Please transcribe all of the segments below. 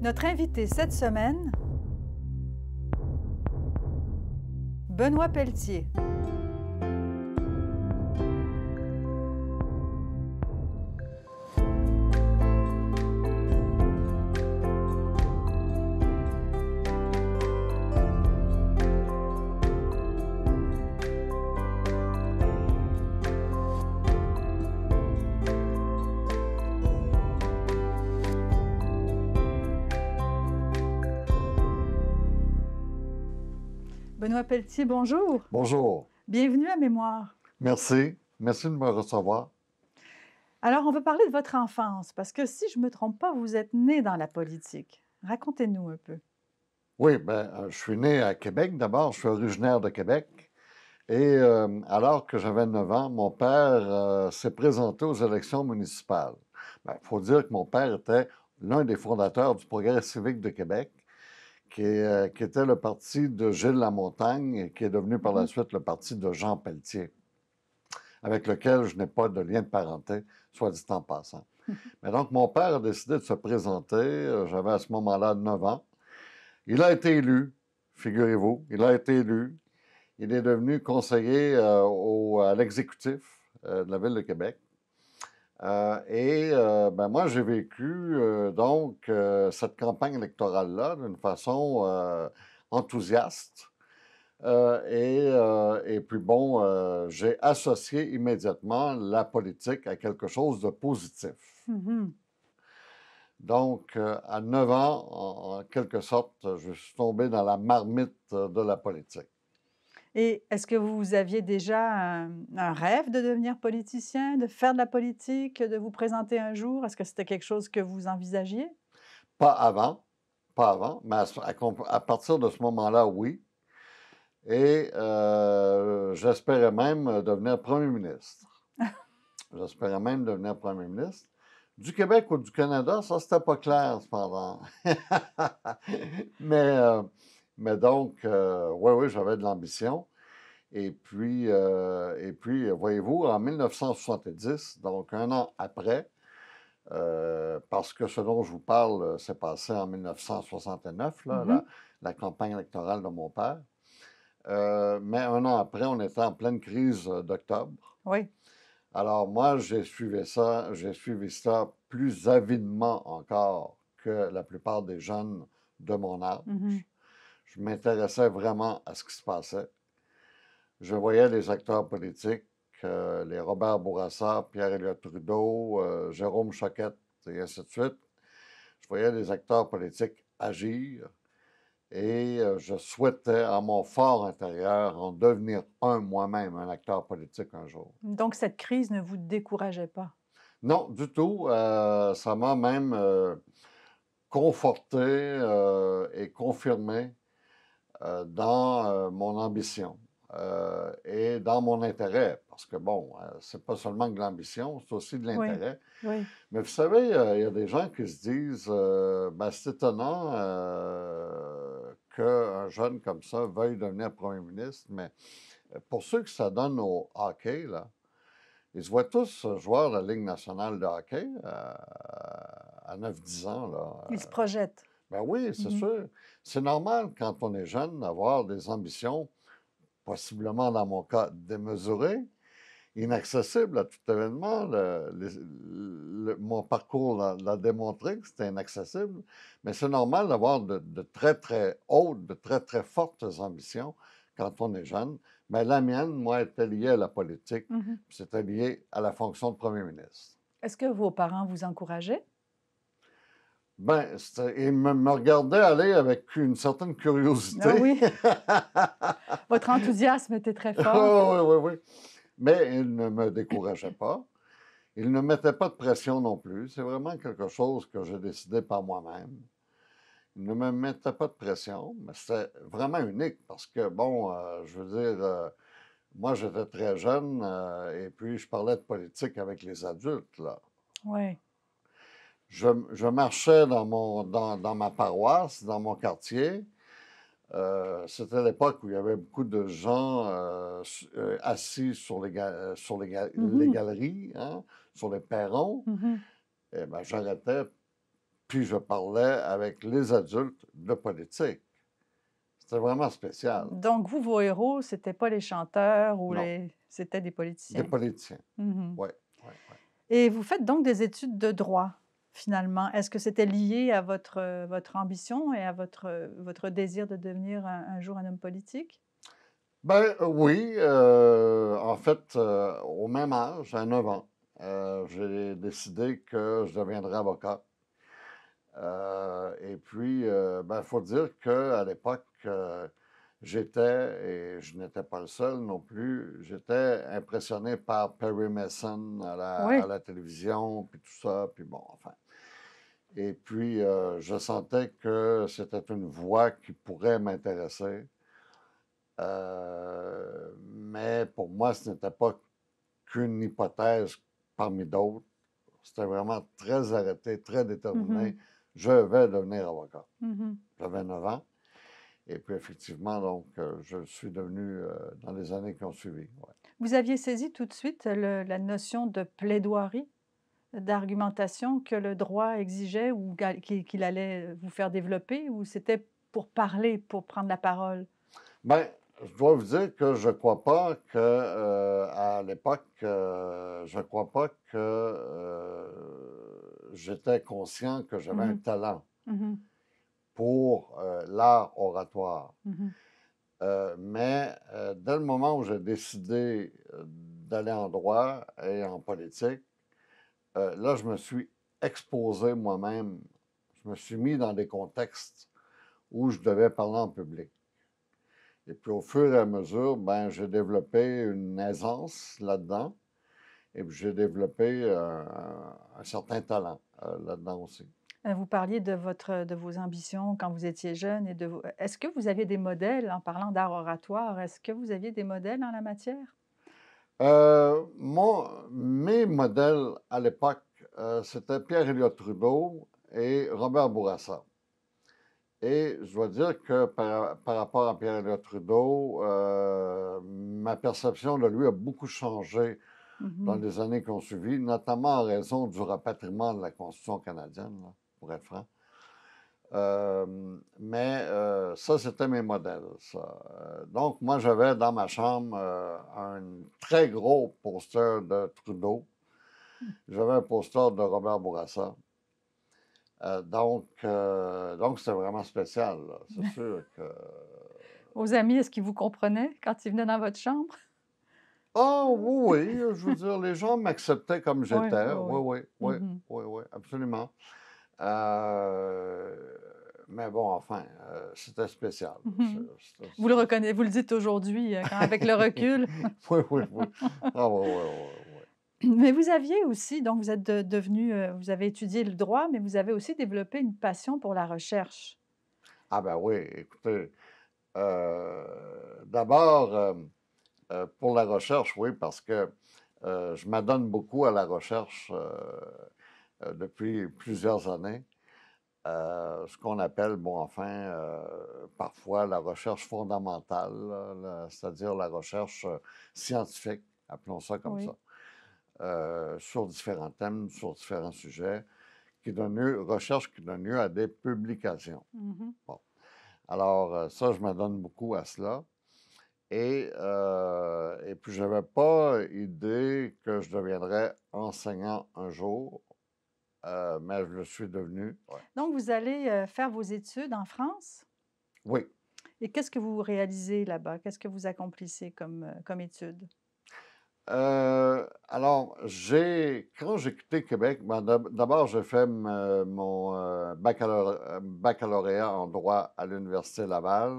Notre invité cette semaine, Benoît Pelletier. Benoît Pelletier, bonjour. Bonjour. Bienvenue à Mémoire. Merci. Merci de me recevoir. Alors, on va parler de votre enfance, parce que si je ne me trompe pas, vous êtes né dans la politique. Racontez-nous un peu. Oui, je suis né à Québec d'abord. Je suis originaire de Québec. Et alors que j'avais 9 ans, mon père s'est présenté aux élections municipales. Il faut dire que mon père était l'un des fondateurs du Progrès civique de Québec, qui était le parti de Gilles Lamontagne et qui est devenu par la suite le parti de Jean Pelletier, avec lequel je n'ai pas de lien de parenté, soit dit en passant. Mais donc, mon père a décidé de se présenter. J'avais à ce moment-là 9 ans. Il a été élu, figurez-vous. Il a été élu. Il est devenu conseiller à l'exécutif de la Ville de Québec. Moi, j'ai vécu cette campagne électorale-là d'une façon enthousiaste. J'ai associé immédiatement la politique à quelque chose de positif. Mhm. Donc, à 9 ans, en quelque sorte, je suis tombé dans la marmite de la politique. Et est-ce que vous aviez déjà un rêve de devenir politicien, de faire de la politique, de vous présenter un jour? Est-ce que c'était quelque chose que vous envisagiez? Pas avant, mais à partir de ce moment-là, oui. Et j'espérais même devenir premier ministre. J'espérais même devenir premier ministre. Du Québec ou du Canada, ça, c'était pas clair, cependant. mais, oui, j'avais de l'ambition. Et puis, voyez-vous, en 1970, donc un an après, parce que ce dont je vous parle s'est passé en 1969, Mhm. la campagne électorale de mon père. Mais un an après, on était en pleine crise d'octobre. Oui. Alors moi, j'ai suivi ça plus avidement encore que la plupart des jeunes de mon âge. Mhm. Je m'intéressais vraiment à ce qui se passait. Je voyais les acteurs politiques, les Robert Bourassa, Pierre-Éliott Trudeau, Jérôme Choquette, et ainsi de suite. Je voyais les acteurs politiques agir et je souhaitais, à mon fort intérieur, en devenir moi-même, un acteur politique un jour. Donc, cette crise ne vous décourageait pas? Non, du tout. Ça m'a même conforté et confirmé dans mon ambition et dans mon intérêt. Parce que, bon, c'est pas seulement de l'ambition, c'est aussi de Oui, l'intérêt. oui. Mais vous savez, il y a des gens qui se disent c'est étonnant qu'un jeune comme ça veuille devenir premier ministre, mais pour ceux que ça donne au hockey, là, ils se voient tous joueurs de la Ligue nationale de hockey à 9-10 ans. Là. Il se projette. Ben oui, c'est Mhm. sûr. C'est normal quand on est jeune d'avoir des ambitions, possiblement dans mon cas démesurées, inaccessibles à tout événement. Mon parcours l'a démontré que c'était inaccessible, mais c'est normal d'avoir de très, très hautes, de très, très fortes ambitions quand on est jeune. Mais la mienne, moi, était liée à la politique, Mhm. puis c'était lié à la fonction de premier ministre. Est-ce que vos parents vous encourageaient? Ils me regardaient aller avec une certaine Ah curiosité. oui, votre enthousiasme était très fort. Oui, oui, oui. Mais ils ne me décourageaient pas. Ils ne mettaient pas de pression non plus. C'est vraiment quelque chose que j'ai décidé par moi-même. Ils ne me mettaient pas de pression, mais c'était vraiment unique parce que, bon, je veux dire, moi, j'étais très jeune et puis je parlais de politique avec les adultes, là. Oui. Je marchais dans ma paroisse, dans mon quartier. C'était l'époque où il y avait beaucoup de gens assis sur les Mhm. galeries, hein, sur les perrons. Mhm. Et ben, j'arrêtais puis je parlais avec les adultes de politique. C'était vraiment spécial. Donc vous, vos héros, c'était pas les chanteurs ou Non, c'était des des politiciens? politiciens. Mmh. Oui, oui, oui. Et vous faites donc des études de droit, finalement. Est-ce que c'était lié à votre ambition et à votre désir de devenir un jour un homme politique? Ben oui, en fait, au même âge, à 9 ans, j'ai décidé que je deviendrais avocat. Et puis, ben, faut dire qu'à l'époque, j'étais, et je n'étais pas le seul non plus, j'étais impressionné par Perry Mason à Oui. la télévision, puis tout ça, puis bon, enfin. Et puis, je sentais que c'était une voie qui pourrait m'intéresser. Mais pour moi, ce n'était pas qu'une hypothèse parmi d'autres. C'était vraiment très arrêté, très Mmh déterminé. mh. Je vais devenir avocat. Mmh. J'avais 9 ans. Et puis, effectivement, donc, je le suis devenu dans les années qui ont suivi. Ouais. Vous aviez saisi tout de suite la notion de plaidoirie, d'argumentation que le droit exigeait ou qu'il allait vous faire développer ou c'était pour parler, pour prendre la parole? Ben, je dois vous dire que je crois pas que, à l'époque, je crois pas que j'étais conscient que j'avais Mmh un mh. talent Mmh. pour l'art oratoire. Mmh. Mais dès le moment où j'ai décidé d'aller en droit et en politique, là, je me suis exposé moi-même. Je me suis mis dans des contextes où je devais parler en public. Et puis au fur et à mesure, ben, j'ai développé une aisance là-dedans et puis j'ai développé un certain talent là-dedans aussi. Vous parliez de vos ambitions quand vous étiez jeune et est-ce que vous aviez des modèles en parlant d'art oratoire? Est-ce que vous aviez des modèles en la matière? Mes modèles à l'époque, c'était Pierre Elliott Trudeau et Robert Bourassa. Et je dois dire que par rapport à Pierre Elliott Trudeau, ma perception de lui a beaucoup changé dans Mmh. les années qui ont suivi, notamment en raison du rapatriement de la Constitution canadienne, là, pour être franc. Mais ça, c'était mes modèles, ça. Donc, moi, j'avais dans ma chambre un très gros poster de Trudeau. J'avais un poster de Robert Bourassa. Donc c'était vraiment spécial, là. C'est sûr que... Vos amis, est-ce qu'ils vous comprenaient quand ils venaient dans votre chambre? Ah oui, oui, je veux dire, les gens m'acceptaient comme Oui, j'étais. oui, Oui, oui. oui, oui, Mmh. oui, oui, absolument. Euh, mais bon, enfin, c'était spécial. Mmh. Vous le dites aujourd'hui, quand avec le recul. Oui, oui, oui. Ah oui, oui, oui, oui. Mais vous aviez aussi donc vous êtes devenu, vous avez étudié le droit, mais vous avez aussi développé une passion pour la recherche. Ah ben oui, écoutez, d'abord, pour la recherche, oui, parce que je m'adonne beaucoup à la recherche depuis plusieurs années. Ce qu'on appelle, bon, enfin, parfois la recherche fondamentale, là, c'est-à-dire la recherche scientifique, appelons ça comme ça, Oui. sur différents thèmes, sur différents sujets, qui donne lieu, recherche qui donne lieu à des publications. Mmh. Bon. Alors, ça, je m'adonne beaucoup à cela. Et puis, je n'avais pas idée que je deviendrais enseignant un jour, mais je le suis devenu. Ouais. Donc vous allez, faire vos études en France Oui. et qu'est-ce que vous réalisez là-bas? Qu'est-ce que vous accomplissez comme études? Alors, quand j'ai quitté Québec, ben, d'abord, j'ai fait mon baccalauréat en droit à l'Université Laval,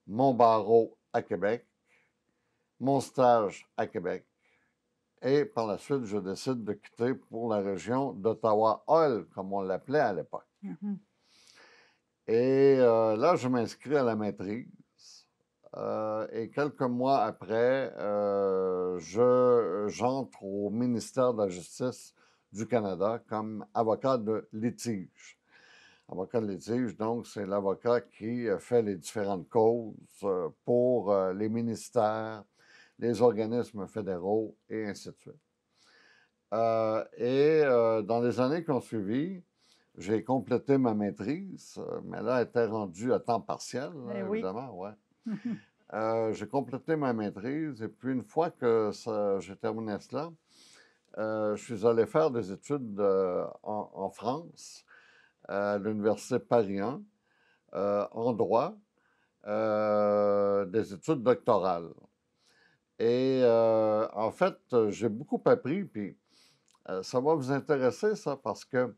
mon barreau à Québec, mon stage à Québec. Et par la suite, je décide de quitter pour la région d'Ottawa-Hull, comme on l'appelait à l'époque. Mmh. Et là, je m'inscris à la maîtrise. Et quelques mois après, j'entre au ministère de la Justice du Canada comme avocat de litige. Avocat de litige, donc, c'est l'avocat qui fait les différentes causes pour les ministères, les organismes fédéraux et ainsi de suite. Dans les années qui ont suivi, j'ai complété ma maîtrise, mais là, elle était rendue à temps partiel, là, Eh oui. évidemment, ouais. J'ai complété ma maîtrise et puis une fois que j'ai terminé cela, je suis allé faire des études en France, à l'Université Paris 1, en droit, des études doctorales. Et en fait, j'ai beaucoup appris, puis ça va vous intéresser, ça, parce que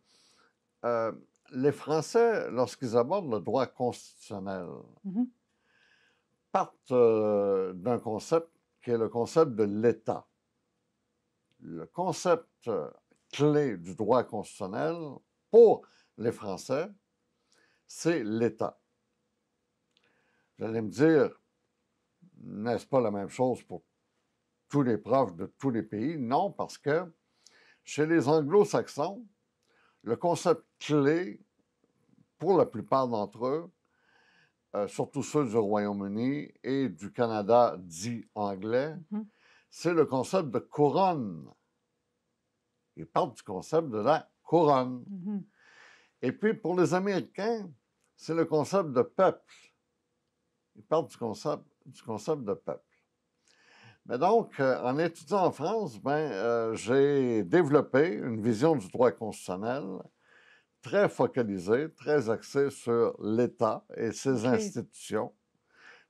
euh, les Français, lorsqu'ils abordent le droit constitutionnel, Mhm. partent d'un concept qui est le concept de l'État. Le concept clé du droit constitutionnel pour les Français, c'est l'État. Vous allez me dire, n'est-ce pas la même chose pour tous les profs de tous les pays? Non, parce que chez les anglo-saxons, le concept clé pour la plupart d'entre eux, surtout ceux du Royaume-Uni et du Canada dit anglais, Mhm. c'est le concept de couronne. Ils parlent du concept de la couronne. Mhm. Et puis pour les Américains, c'est le concept de peuple. Ils parlent du concept de peuple. Mais donc, en étudiant en France, j'ai développé une vision du droit constitutionnel très focalisée, très axée sur l'État et ses OK. institutions.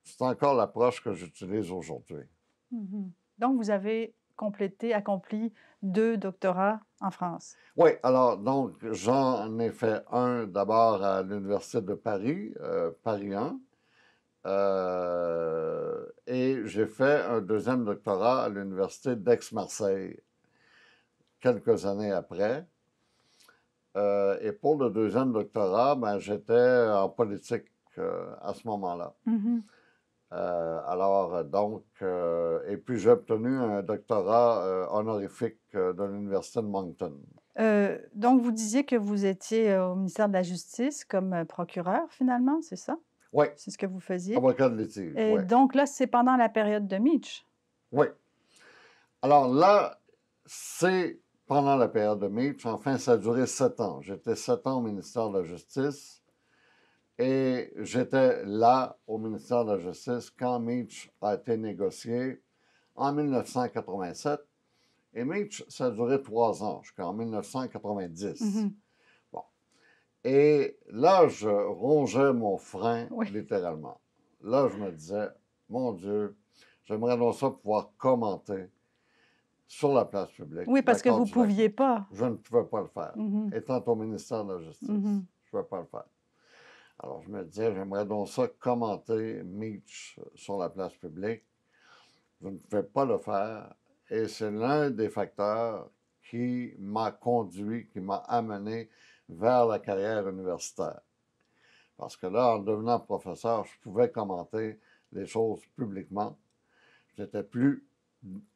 C'est encore l'approche que j'utilise aujourd'hui. Mhm. Donc, vous avez accompli 2 doctorats en France. Oui, alors, donc, j'en ai fait un d'abord à l'Université de Paris, Paris 1, et j'ai fait un deuxième doctorat à l'Université d'Aix-Marseille quelques années après. Et pour le deuxième doctorat, j'étais en politique à ce moment-là. Mhm. Et puis j'ai obtenu un doctorat honorifique de l'Université de Moncton. Donc vous disiez que vous étiez, au ministère de la Justice comme, procureur finalement, c'est ça? Oui, C'est ce que vous faisiez? avocat de litige, Et oui. donc là, c'est pendant la période de Mitch? Oui. Alors là, c'est pendant la période de Meach. Enfin, ça a duré 7 ans. J'étais 7 ans au ministère de la Justice et j'étais là au ministère de la Justice quand Meach a été négocié en 1987. Et Meach, ça a duré 3 ans, jusqu'en 1990. Mhm. Bon. Et là, je rongeais mon frein, Oui. littéralement. Là, je me disais, mon Dieu, j'aimerais donc ça pouvoir commenter sur la place publique Oui, parce que l'accord vous du lac pouviez Meach. pas. Je ne pouvais pas le faire. Mhm. Étant au ministère de la Justice, Mhm. je ne pouvais pas le faire. Alors, je me disais, j'aimerais donc ça commenter Meach sur la place publique. Je ne pouvais pas le faire. Et c'est l'un des facteurs qui m'a conduit, qui m'a amené vers la carrière universitaire. Parce que là, en devenant professeur, je pouvais commenter les choses publiquement. Je n'étais plus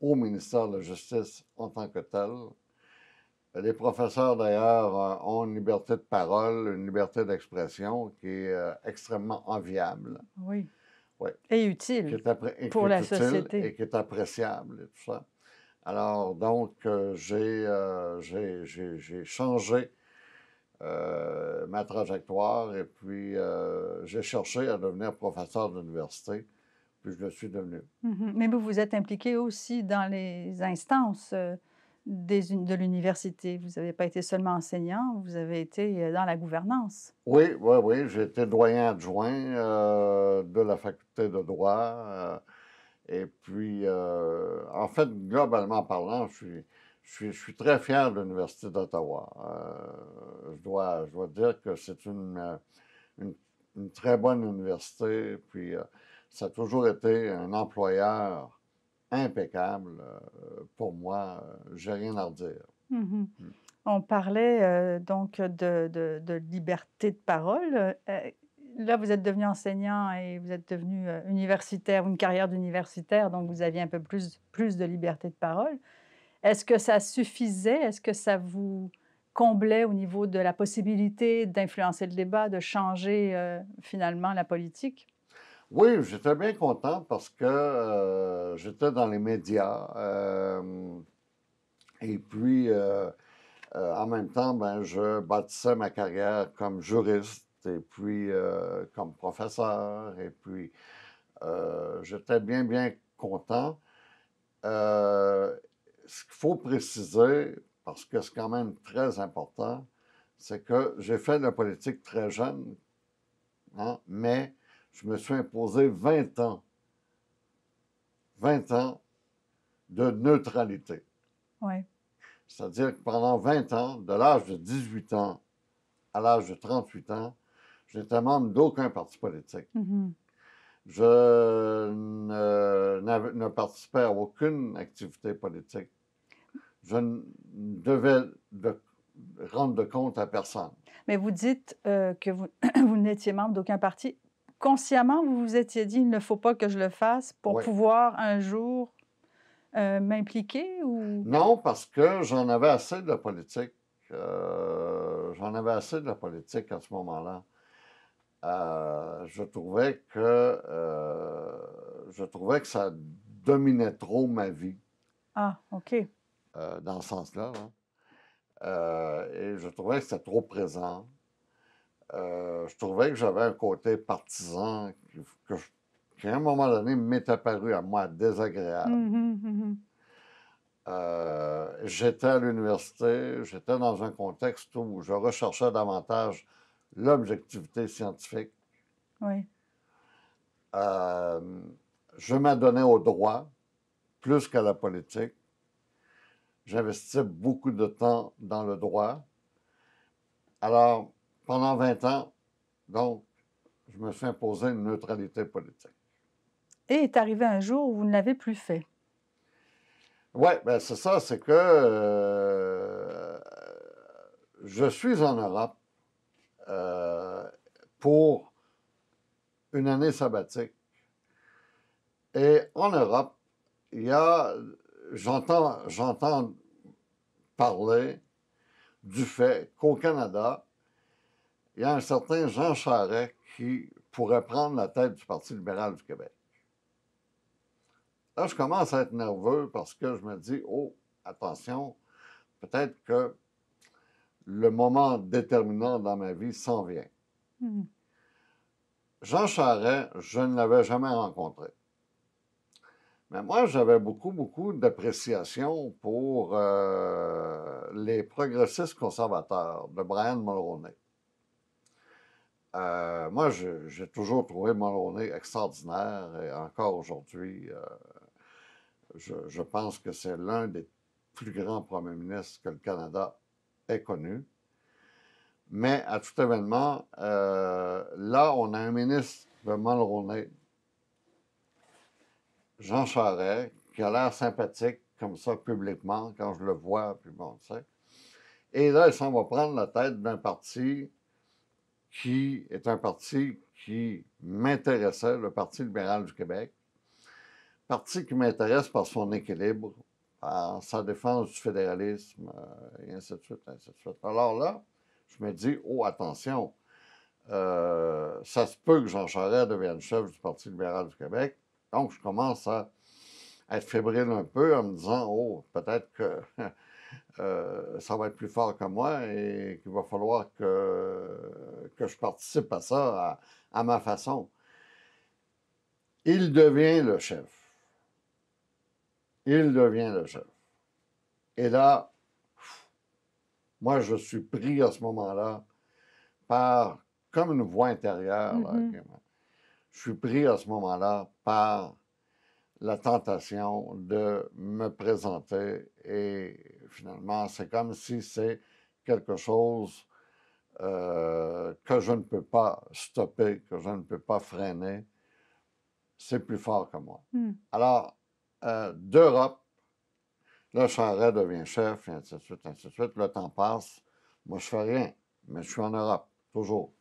au ministère de la Justice en tant que tel. Les professeurs, d'ailleurs, ont une liberté de parole, une liberté d'expression qui est extrêmement enviable. Oui. Oui. Et Qui utile est, qui pour est la utile société. et qui est appréciable et tout ça. Alors, donc, j'ai changé ma trajectoire et puis j'ai cherché à devenir professeur d'université, puis je le suis devenu. Mhm. Mais vous vous êtes impliqué aussi dans les instances, de l'université. Vous n'avez pas été seulement enseignant, vous avez été, dans la gouvernance. Oui, oui, oui, j'ai été doyen adjoint de la faculté de droit. Et puis, en fait, globalement parlant, je suis très fier de l'Université d'Ottawa. Je dois dire que c'est une, une très bonne université. Puis, ça a toujours été un employeur impeccable pour moi. J'ai rien à redire. Mhm. Mm. On parlait, donc de liberté de parole, là, vous êtes devenu enseignant et vous êtes devenu, universitaire, une carrière d'universitaire, donc vous aviez un peu plus de liberté de parole. Est-ce que ça suffisait? Est-ce que ça vous comblait au niveau de la possibilité d'influencer le débat, de changer, finalement la politique? Oui, j'étais bien content parce que j'étais dans les médias. Et puis, En même temps, ben, je bâtissais ma carrière comme juriste et puis comme professeur. Et puis, j'étais bien, bien content. Ce qu'il faut préciser, parce que c'est quand même très important, c'est que j'ai fait de la politique très jeune, hein, mais je me suis imposé 20 ans de neutralité. Oui. C'est-à-dire que pendant 20 ans, de l'âge de 18 ans à l'âge de 38 ans, j'étais membre d'aucun parti politique. Mhm. Je ne participais à aucune activité politique. Je ne devais rendre de compte à personne. Mais vous dites que vous, vous n'étiez membre d'aucun parti. Consciemment, vous vous étiez dit, il ne faut pas que je le fasse pour Oui. pouvoir un jour m'impliquer ou... Non, parce que j'en avais assez de la politique. J'en avais assez de la politique à ce moment-là. Je trouvais que ça dominait trop ma vie, Ah, OK. dans ce sens-là. Là. Et je trouvais que c'était trop présent. Je trouvais que j'avais un côté partisan qui, à un moment donné, m'est apparu à moi désagréable. Mhm, mhm. J'étais à l'université, j'étais dans un contexte où je recherchais davantage l'objectivité scientifique. Oui. Euh, je m'adonnais au droit plus qu'à la politique. J'investissais beaucoup de temps dans le droit. Alors, pendant 20 ans, donc, je me suis imposé une neutralité politique. Et est arrivé un jour où vous ne l'avez plus fait. Oui, ben c'est ça, c'est que je suis en Europe euh, pour une année sabbatique. Et en Europe, il y a, j'entends parler du fait qu'au Canada, il y a un certain Jean Charest qui pourrait prendre la tête du Parti libéral du Québec. Là, je commence à être nerveux parce que je me dis, oh, attention, peut-être que le moment déterminant dans ma vie s'en vient. Mhm. Jean Charest, je ne l'avais jamais rencontré. Mais moi, j'avais beaucoup, beaucoup d'appréciation pour les progressistes conservateurs de Brian Mulroney. Moi, j'ai toujours trouvé Mulroney extraordinaire et encore aujourd'hui, je pense que c'est l'un des plus grands premiers ministres que le Canada ait connu. Mais à tout événement, là, on a un ministre de Mulroney, Jean Charest, qui a l'air sympathique comme ça publiquement quand je le vois, puis bon, tu sais. Et là, il s'en va prendre la tête d'un parti qui est un parti qui m'intéressait, le Parti libéral du Québec. Parti qui m'intéresse par son équilibre, par sa défense du fédéralisme, et ainsi de suite, ainsi de suite. Alors là, je me dis, oh, attention, ça se peut que Jean Charest devienne chef du Parti libéral du Québec. Donc, je commence à être fébrile un peu en me disant, oh, peut-être que ça va être plus fort que moi et qu'il va falloir que je participe à ça à ma façon. Il devient le chef. Il devient le chef. Et là, moi, je suis pris à ce moment-là par, comme une voix intérieure, là, Mhm. je suis pris à ce moment-là par la tentation de me présenter et finalement, c'est comme si c'est quelque chose que je ne peux pas stopper, que je ne peux pas freiner. C'est plus fort que moi. Mhm. Alors, d'Europe, là, Charest devient chef, et ainsi de suite, ainsi de suite. Le temps passe. Moi, je fais rien, mais je suis en Europe, toujours.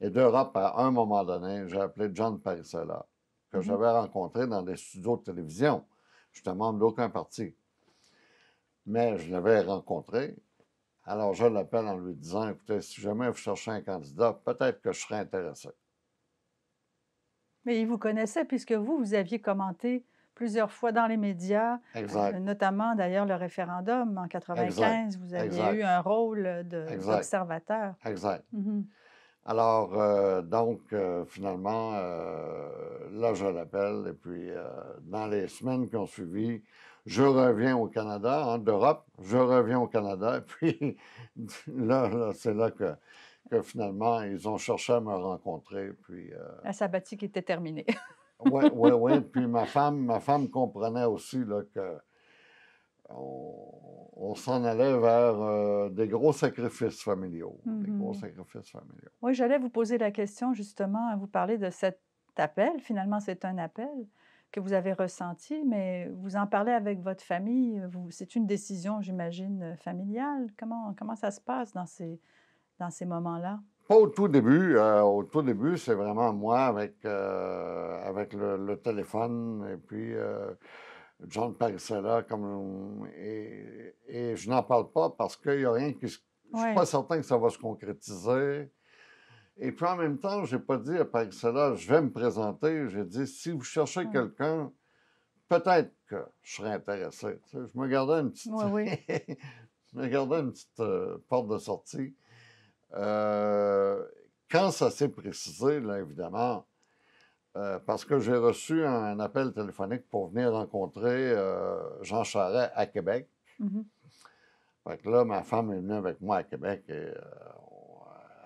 Et d'Europe, à un moment donné, j'ai appelé John Parisella, que Mhm. j'avais rencontré dans des studios de télévision. Je n'étais membre d'aucun parti. Mais je l'avais rencontré. Alors, je l'appelle en lui disant, écoutez, si jamais vous cherchez un candidat, peut-être que je serais intéressé. Mais il vous connaissait puisque vous, vous aviez commenté plusieurs fois dans les médias, Exact, notamment d'ailleurs le référendum en exact, 95, vous aviez eu exact, un rôle exact, d'observateur. exact. Mhm. Alors, donc, finalement, là, je l'appelle, et puis, dans les semaines qui ont suivi, je reviens au Canada, hein, d'Europe, je reviens au Canada, et puis, c'est là que finalement, ils ont cherché à me rencontrer, puis, La sabbatique était terminée. ouais, ouais, ouais, puis ma femme comprenait aussi, là, que on s'en allait vers des gros sacrifices familiaux, des gros Mhm. sacrifices familiaux. Oui, j'allais vous poser la question justement, à vous parler de cet appel. Finalement, c'est un appel que vous avez ressenti, mais vous en parlez avec votre famille. C'est une décision, j'imagine, familiale. Comment ça se passe dans ces moments-là? Pas au tout début. Au tout début, c'est vraiment moi avec le téléphone et puis John Parisella et je n'en parle pas parce qu'il n'y a rien qui se... Je suis Oui. pas certain que ça va se concrétiser. Et puis en même temps, j'ai pas dit à Parisella, je vais me présenter. J'ai dit, si vous cherchez Oui, quelqu'un, peut-être que je serais intéressé. Tu sais, je me gardais une petite, oui. Oui. je me gardais une petite porte de sortie. Euh, Quand ça s'est précisé, là, évidemment, parce que j'ai reçu un appel téléphonique pour venir rencontrer Jean Charest à Québec. Mhm. Fait que là, ma femme est venue avec moi à Québec et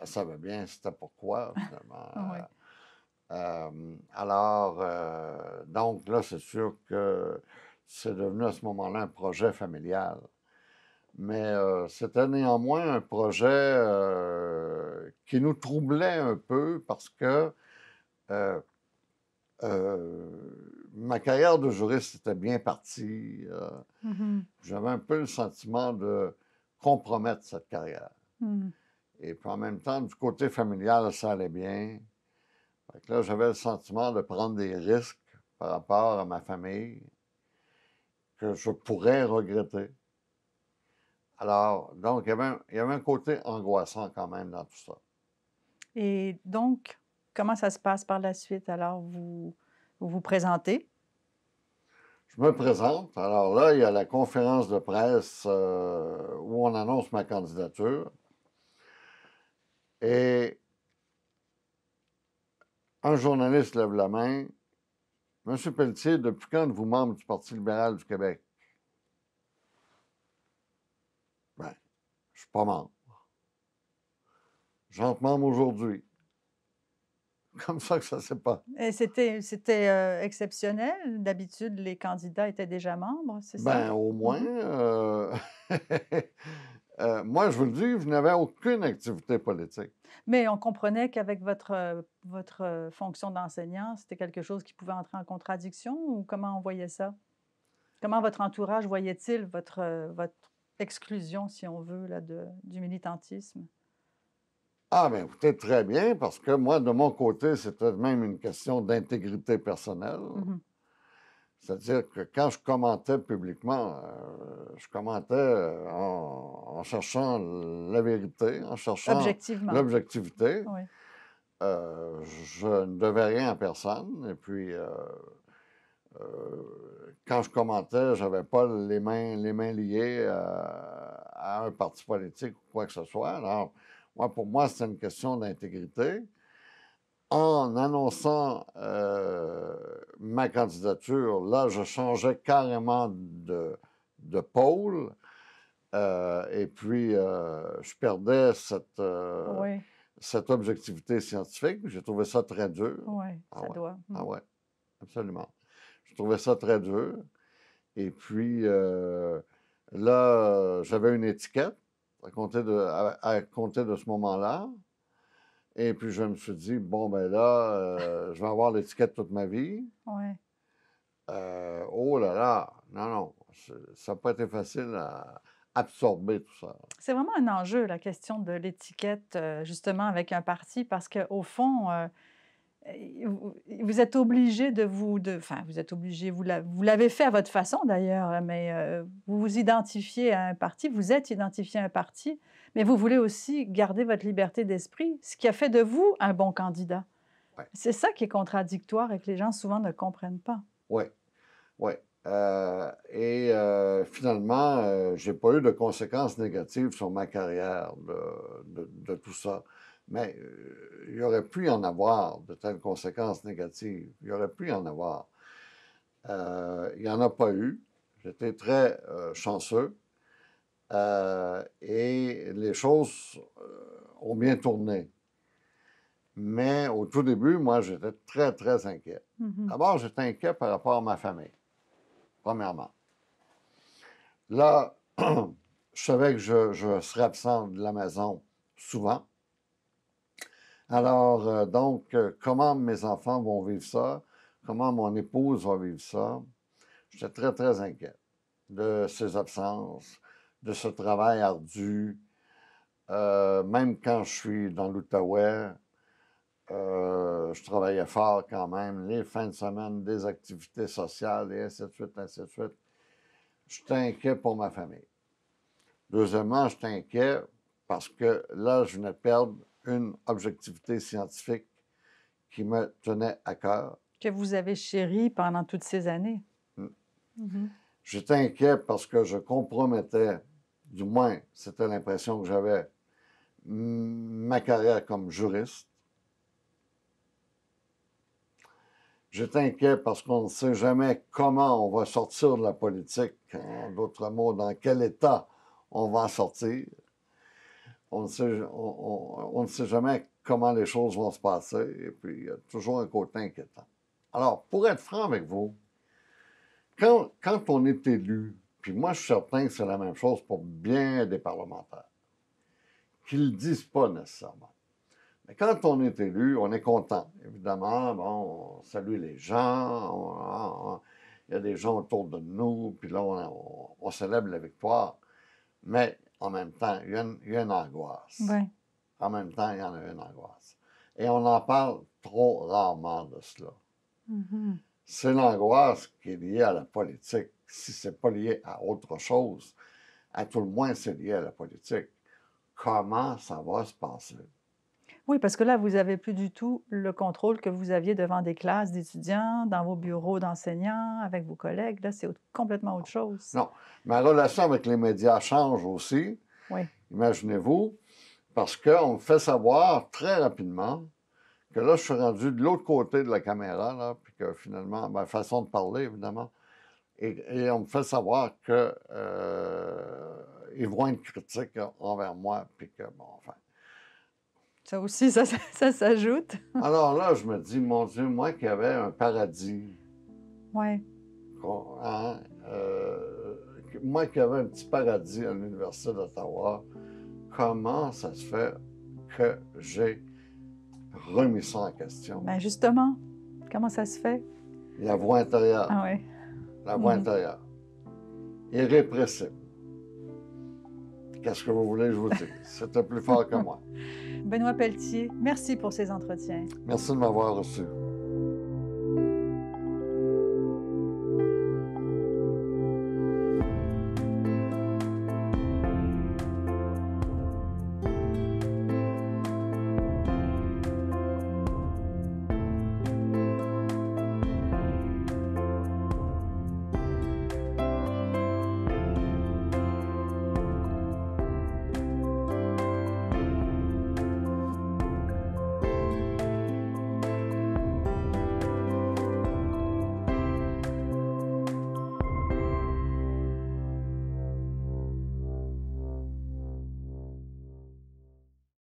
elle savait bien c'était pourquoi, finalement. Oui. Alors, donc là, c'est sûr que c'est devenu à ce moment-là un projet familial. Mais c'était néanmoins un projet qui nous troublait un peu parce que euh, ma carrière de juriste était bien partie. Mhm. J'avais un peu le sentiment de compromettre cette carrière. Mhm. Et puis en même temps, du côté familial, ça allait bien. Fait que là, j'avais le sentiment de prendre des risques par rapport à ma famille que je pourrais regretter. Alors, donc, il y avait un côté angoissant quand même dans tout ça. Et donc, comment ça se passe par la suite? Alors, vous vous présentez. Je me présente. Alors là, il y a la conférence de presse où on annonce ma candidature. Et un journaliste lève la main. Monsieur Pelletier, depuis quand êtes-vous membre du Parti libéral du Québec? Ben, je suis pas membre. J'entre membre aujourd'hui. Comme ça que ça s'est pas. Et c'était exceptionnel. D'habitude, les candidats étaient déjà membres, c'est ça? Ben, au moins, Mhm. moi, je vous le dis, je n'avais aucune activité politique. Mais on comprenait qu'avec votre fonction d'enseignant, c'était quelque chose qui pouvait entrer en contradiction ou comment on voyait ça? Comment votre entourage voyait-il votre exclusion, si on veut, là, du militantisme? Ah, bien, écoutez, très bien, parce que moi, de mon côté, c'était même une question d'intégrité personnelle. Mhm. C'est-à-dire que quand je commentais publiquement, je commentais en cherchant la vérité, en cherchant Objectivement, l'objectivité. oui. Je ne devais rien à personne. Et puis, quand je commentais, je n'avais pas les mains liées à un parti politique ou quoi que ce soit. Alors, moi, pour moi, c'était une question d'intégrité. En annonçant ma candidature, là, je changeais carrément de pôle. Et puis, je perdais Oui, cette objectivité scientifique. J'ai trouvé ça très dur. oui, Ah ça ouais, doit. ah Mhm. ouais, absolument. Je trouvais ça très dur. Et puis, là, j'avais une étiquette à compter de ce moment-là. Et puis, je me suis dit, bon, ben là, je vais avoir l'étiquette toute ma vie. Oui. Oh là là, non, non, ça n'a pas été facile à absorber tout ça. C'est vraiment un enjeu, la question de l'étiquette, justement, avec un parti, parce qu'au fond, vous êtes obligé enfin, vous êtes obligé, vous l'avez fait à votre façon d'ailleurs, mais vous vous identifiez à un parti, vous êtes identifié à un parti, mais vous voulez aussi garder votre liberté d'esprit, ce qui a fait de vous un bon candidat. Ouais, C'est ça qui est contradictoire et que les gens souvent ne comprennent pas. ouais. Oui. Finalement, je n'ai pas eu de conséquences négatives sur ma carrière de tout ça. Mais il y aurait pu y en avoir de telles conséquences négatives. Il y aurait pu y en avoir. Il n'y en a pas eu. J'étais très chanceux. Et les choses ont bien tourné. Mais au tout début, moi, j'étais très, très inquiet. D'abord, j'étais inquiet par rapport à ma famille, premièrement. Là, je savais que je serais absent de la maison souvent. Alors, donc, comment mes enfants vont vivre ça? Comment mon épouse va vivre ça? J'étais très, très inquiet de ces absences, de ce travail ardu. Même quand je suis dans l'Outaouais, je travaillais fort quand même, les fins de semaine, des activités sociales et ainsi de suite, ainsi de suite. J'étais inquiet pour ma famille. Deuxièmement, j'étais inquiet parce que là, je venais de perdre une objectivité scientifique qui me tenait à cœur. Que vous avez chéri pendant toutes ces années. J'étais inquiet parce que je compromettais, du moins, c'était l'impression que j'avais, ma carrière comme juriste. J'étais inquiet parce qu'on ne sait jamais comment on va sortir de la politique. En d'autres mots, dans quel état on va en sortir. On ne sait jamais comment les choses vont se passer. Et puis, il y a toujours un côté inquiétant. Alors, pour être franc avec vous, quand on est élu, puis moi, je suis certain que c'est la même chose pour bien des parlementaires, qu'ils ne le disent pas nécessairement. Mais quand on est élu, on est content. Évidemment, bon, on salue les gens, il y a des gens autour de nous, puis là, on célèbre la victoire. Mais en même temps, il y a une angoisse. Oui. En même temps, il y en a une angoisse. Et on en parle trop rarement de cela. C'est l'angoisse qui est liée à la politique. Si ce n'est pas lié à autre chose, à tout le moins, c'est lié à la politique. Comment ça va se passer? Oui, parce que là, vous n'avez plus du tout le contrôle que vous aviez devant des classes d'étudiants, dans vos bureaux d'enseignants, avec vos collègues. Là, c'est complètement autre chose. Non. Ma relation avec les médias change aussi. Oui. Imaginez-vous, parce qu'on me fait savoir très rapidement que là, je suis rendu de l'autre côté de la caméra, là, puis que finalement, ma façon de parler, évidemment, et on me fait savoir que ils vont être critiques envers moi, puis que, bon, enfin. Ça aussi, ça s'ajoute. Alors là, je me dis, mon Dieu, moi qui avais un paradis, Oui. hein, moi qui avais un petit paradis à l'Université d'Ottawa, comment ça se fait que j'ai remis ça en question? Bien, justement, comment ça se fait? La voix intérieure. Ah oui. La voix intérieure. Irrépressible. Qu'est-ce que vous voulez que je vous dise? C'était plus fort que moi. Benoît Pelletier, merci pour ces entretiens. Merci de m'avoir reçu.